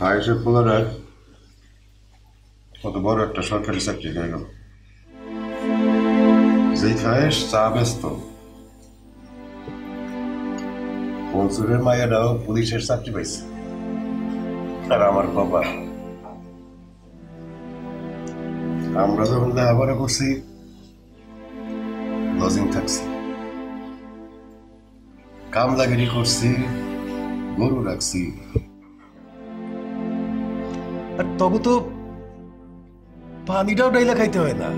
খায়েশের পোলার কত বড় একটা সরকারি চাকরি হয়ে গেল। যেই খায়েশ চা ব্যস্ত, মনসুরের মায়েরাও পুলিশের চাকরি পাইছে। আর আমার বাবা, আমরা যখন লেখাপড়া করছি লজিং থাকছি, কামলাগিরি করছি, গরু রাখছি। আর তবু তো পানিটাও ডাইলা খাইতে হয় না।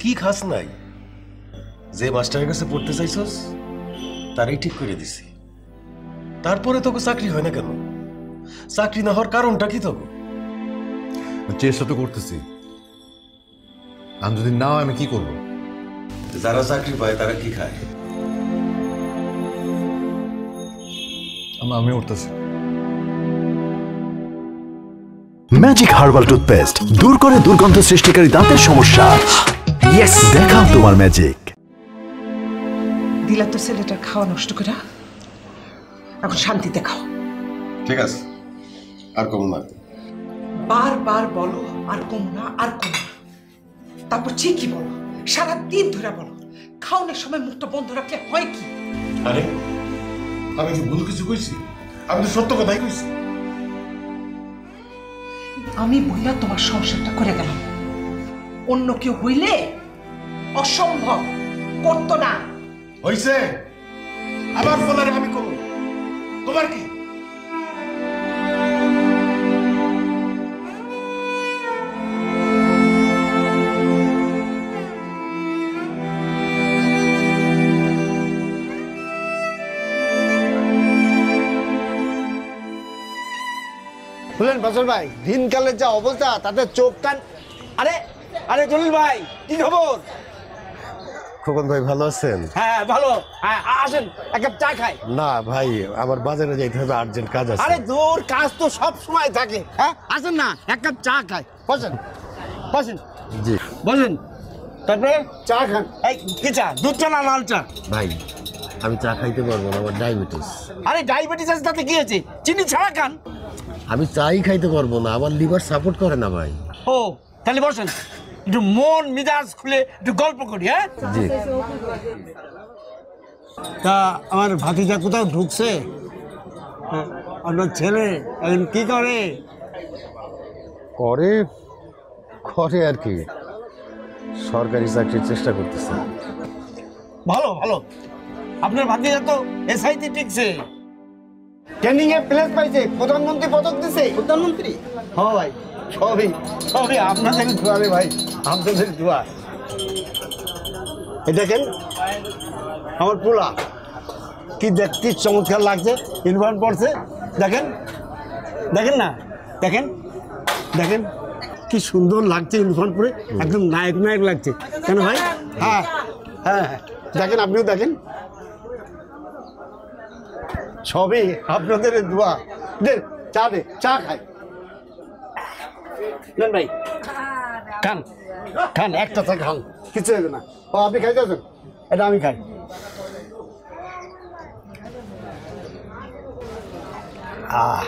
কি খাস নাই? যে মাস্টারের কাছে পড়তে চাইছস তারই ঠিক করে দিছি। তারপরে তোকে চাকরি হয় না কেন? চাকরি না হওয়ার কারণটা কি তোকে? চেষ্টা তো করতেছি, আমি যদি না হয় আমি কি করবো? যারা চাকরি পায় তারা কি খায়? আমি উঠতেছি। ম্যাজিক হার্বাল টুথপেস্ট দূর করে দুর্গন্ধ সৃষ্টিকারী দাঁতের সমস্যা। ইয়েস, দেখাও তোমার ম্যাজিক। দিলা তো ছেলেটার খাওয়া নষ্ট করে, এখন শান্তিতে খাও। ঠিক আছে, আর কম না। বারবার বলো আর কম না, আর কম না। তারপর ঠিকই বলো, সারাদিন ধরে বলো। খাওয়ানোর সময় মুখটা বন্ধ রাখলে হয় কি? আরে আমি কি ভুল কিছু কইছি? আমি তো সত্য কথাই কইছি। আমি বইলা তোমার সংসারটা করে গেলাম, অন্য কেউ হইলে অসম্ভব করতো না। হইছে, আমার ফলারে আমি করব, তোমার কি? বুঝলেন ফসল ভাই, দিনকালের যা অবস্থা তাতে চোখ কান। আরে আরে জলিল ভাই, কি খবর? খোকন ভাই ভালো আছেন? হ্যাঁ ভালো। আসেন এক কাপ চা খাই। না ভাই, আমার বাজারে যাইতে হবে, আর্জেন্ট কাজ আছে। আরে দূর, কাজ তো সব সময় থাকে। হ্যাঁ আসেন না, এক কাপ চা খাই। বসেন বসেন। জি বসেন, তারপরে চা খান। এই কি চা? দুধ চা না লাল চা? ভাই, আমি চা খাইতে পারবো না, আমার ডায়াবেটিস। আরে ডায়াবেটিস আছে তাতে কি আছে? চিনি ছাড়া খান। আমি চাই খাইতে পারবো না, আমার লিভার সাপোর্ট করে না ভাই। ও তাহলে বসেন, একটু মন মিজাজ খুলে একটু গল্প করি। হ্যাঁ জি। তা আমার ভাতিজা কোথাও ঢুকছে? আপনার ছেলে এখন কি করে? করে করে আর কি, সরকারি চাকরির চেষ্টা করতেছে। ভালো ভালো, আপনার ভাতিজা তো এসআইতে টিকছে, ট্রেনিং এ প্লেস পাইছে, প্রধানমন্ত্রী পদক দিছে। প্রধানমন্ত্রী? হ্যাঁ ভাই, সবই সবই আপনাদের দোয়া রে ভাই, আপনাদের দোয়া। এই দেখেন আমার পোলা, কি দেখতে চমৎকার লাগছে, ইউনিফর্ম পরছে। দেখেন দেখেন না, দেখেন দেখেন কি সুন্দর লাগছে ইউনিফর্ম পরে, একদম নায়ক নায়ক লাগছে। কেন ভাই? হ্যাঁ হ্যাঁ হ্যাঁ, দেখেন আপনিও দেখেন, সবই আপনাদের দোয়া। দে চা, দে চা খাই। নেন ভাই, খান খান, একটা চা খান, কিছু হবে না। ও আপনি খাইতেছেন, এটা আমি খাই। আহ